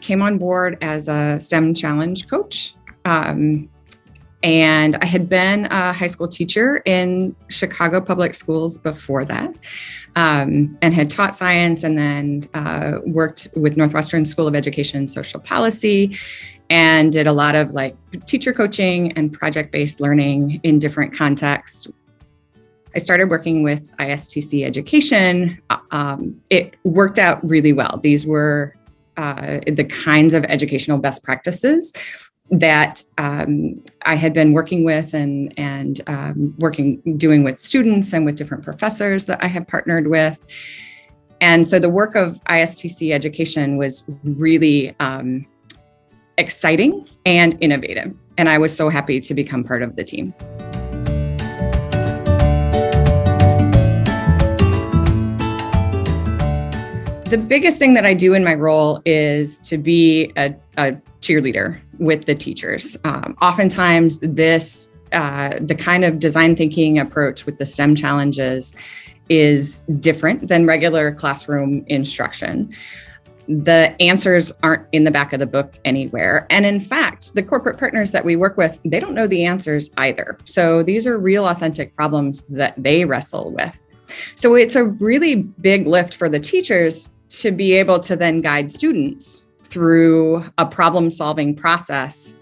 came on board as a STEM challenge coach. And I had been a high school teacher in Chicago public schools before that, and had taught science, and then worked with Northwestern School of Education Social Policy, and did a lot of like teacher coaching and project-based learning in different contexts. I started working with ISTC Education. It worked out really well. These were the kinds of educational best practices that I had been working with and doing with students and with different professors that I had partnered with. And so the work of ISTC Education was really exciting and innovative. And I was so happy to become part of the team. The biggest thing that I do in my role is to be a cheerleader with the teachers. Oftentimes the kind of design thinking approach with the STEM challenges is different than regular classroom instruction. The answers aren't in the back of the book anywhere. And in fact, the corporate partners that we work with, they don't know the answers either. So these are real, authentic problems that they wrestle with. So it's a really big lift for the teachers to be able to then guide students through a problem-solving process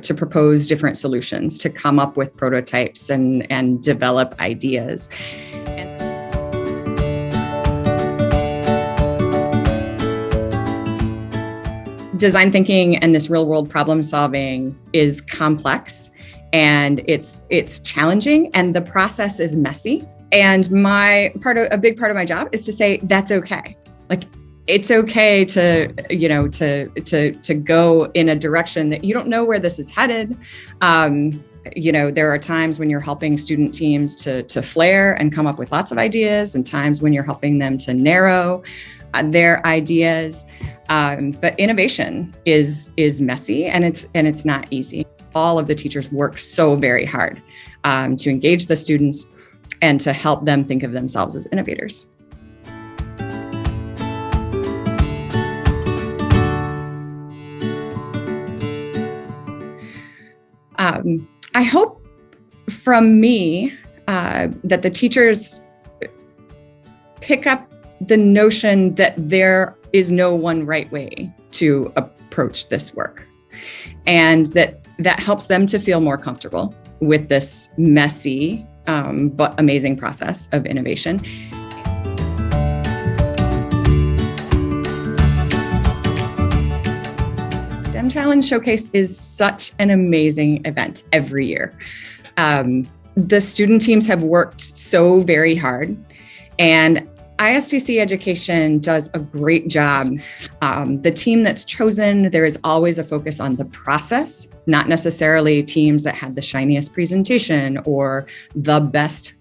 to propose different solutions, to come up with prototypes and develop ideas. Design thinking and this real-world problem-solving is complex, and it's challenging, and the process is messy. And a big part of my job is to say that's okay. Like, it's okay to go in a direction that you don't know where this is headed. There are times when you're helping student teams to flare and come up with lots of ideas, and times when you're helping them to narrow their ideas. But innovation is messy, and it's not easy. All of the teachers work so very hard to engage the students and to help them think of themselves as innovators. I hope from me that the teachers pick up the notion that there is no one right way to approach this work, and that helps them to feel more comfortable with this messy but amazing process of innovation. STEM Challenge Showcase is such an amazing event every year. The student teams have worked so very hard, and ISTC Education does a great job. The team that's chosen, there is always a focus on the process, not necessarily teams that had the shiniest presentation or the best,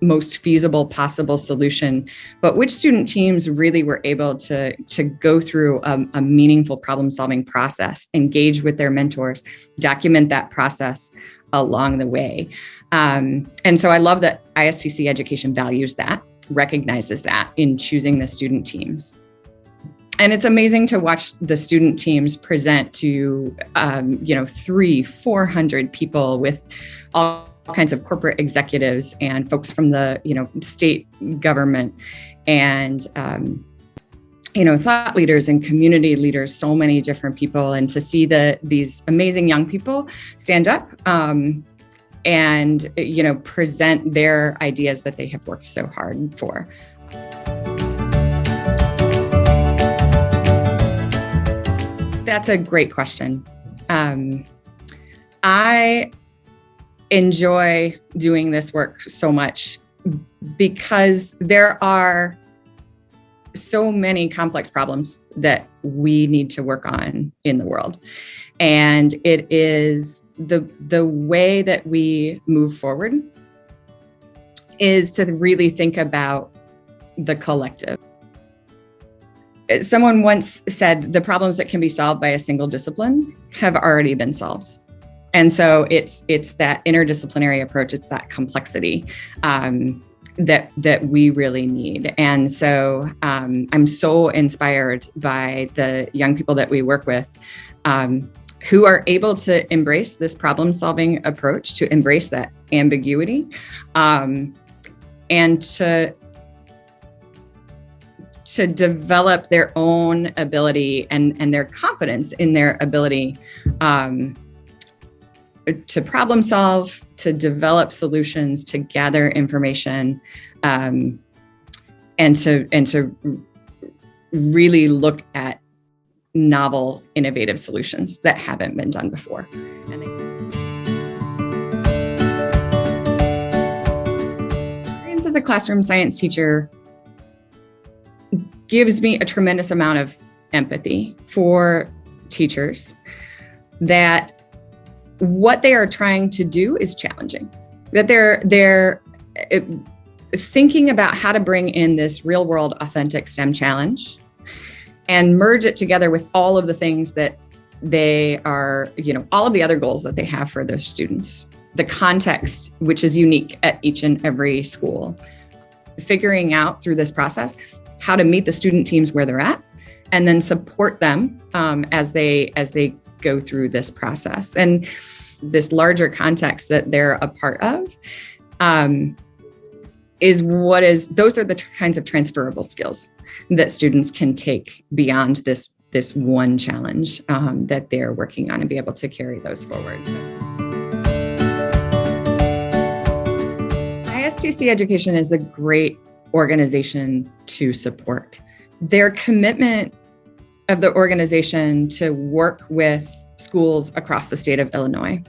most feasible possible solution, but which student teams really were able to go through a meaningful problem-solving process, engage with their mentors, document that process along the way. And so I love that ISTC Education values that, recognizes that in choosing the student teams. And it's amazing to watch the student teams present to 300-400 people with all kinds of corporate executives and folks from the state government and thought leaders and community leaders, so many different people, and to see these amazing young people stand up and present their ideas that they have worked so hard for. That's a great question. I enjoy doing this work so much because there are so many complex problems that we need to work on in the world. And it is the way that we move forward is to really think about the collective. Someone once said the problems that can be solved by a single discipline have already been solved. And so it's that interdisciplinary approach, it's that complexity that we really need. And so I'm so inspired by the young people that we work with who are able to embrace this problem-solving approach, to embrace that ambiguity, and to develop their own ability and their confidence in their ability to problem solve, to develop solutions, to gather information, and to really look at novel, innovative solutions that haven't been done before. Experience as a classroom science teacher gives me a tremendous amount of empathy for teachers, that what they are trying to do is challenging, that they're thinking about how to bring in this real world authentic STEM challenge and merge it together with all of the things that they are, all of the other goals that they have for their students, the context, which is unique at each and every school, figuring out through this process how to meet the student teams where they're at, and then support them as they go through this process. And this larger context that they're a part of those are the kinds of transferable skills that students can take beyond this one challenge that they're working on, and be able to carry those forward. So, ISTC Education is a great organization to support. Their commitment of the organization to work with schools across the state of Illinois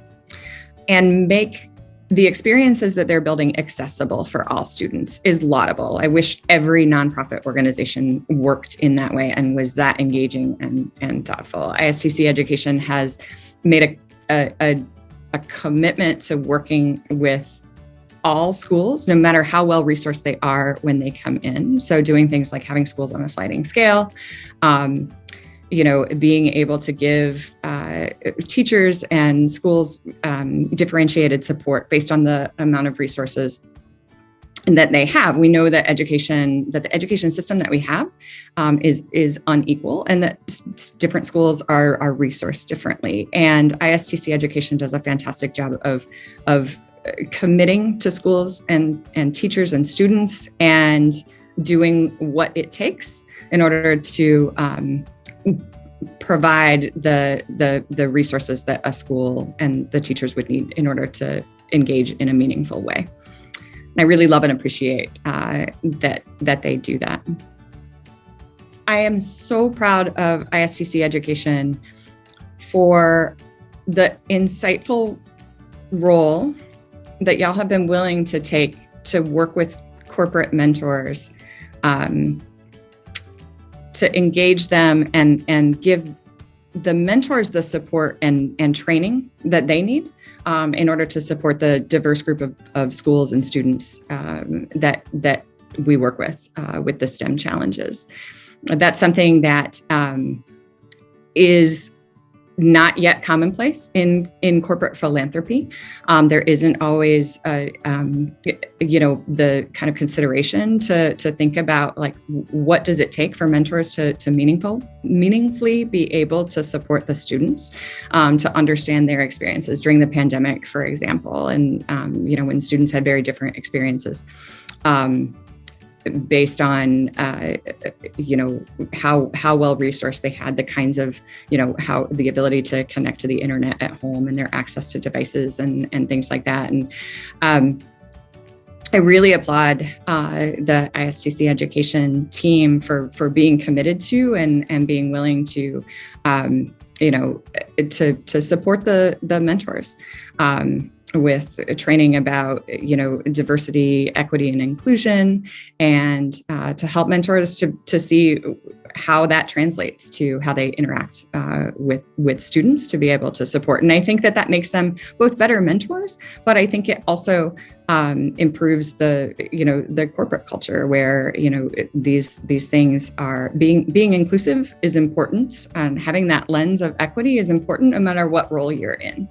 and make the experiences that they're building accessible for all students is laudable. I wish every nonprofit organization worked in that way and was that engaging and thoughtful. ISTC Education has made a commitment to working with all schools, no matter how well resourced they are when they come in. So doing things like having schools on a sliding scale, being able to give teachers and schools differentiated support based on the amount of resources that they have. We know that the education system that we have is unequal, and that different schools are resourced differently. And ISTC Education does a fantastic job of committing to schools and teachers and students, and doing what it takes in order to provide the resources that a school and the teachers would need in order to engage in a meaningful way. And I really love and appreciate that they do that. I am so proud of ISTC Education for the insightful role that y'all have been willing to take to work with corporate mentors, to engage them and give the mentors the support and training that they need in order to support the diverse group of schools and students that we work with the STEM challenges. That's something that is not yet commonplace in corporate philanthropy. There isn't always, the kind of consideration to think about, like, what does it take for mentors to meaningfully be able to support the students, to understand their experiences during the pandemic, for example, and when students had very different experiences. Based on, how well resourced they had, the kinds of, how the ability to connect to the internet at home and their access to devices and things like that. And I really applaud the ISTC Education team for being committed to and being willing to, to support the mentors. With training about, diversity, equity, and inclusion, and to help mentors to see how that translates to how they interact with students, to be able to support. And I think that makes them both better mentors, but I think it also improves the corporate culture where, these things are being inclusive is important, and having that lens of equity is important no matter what role you're in.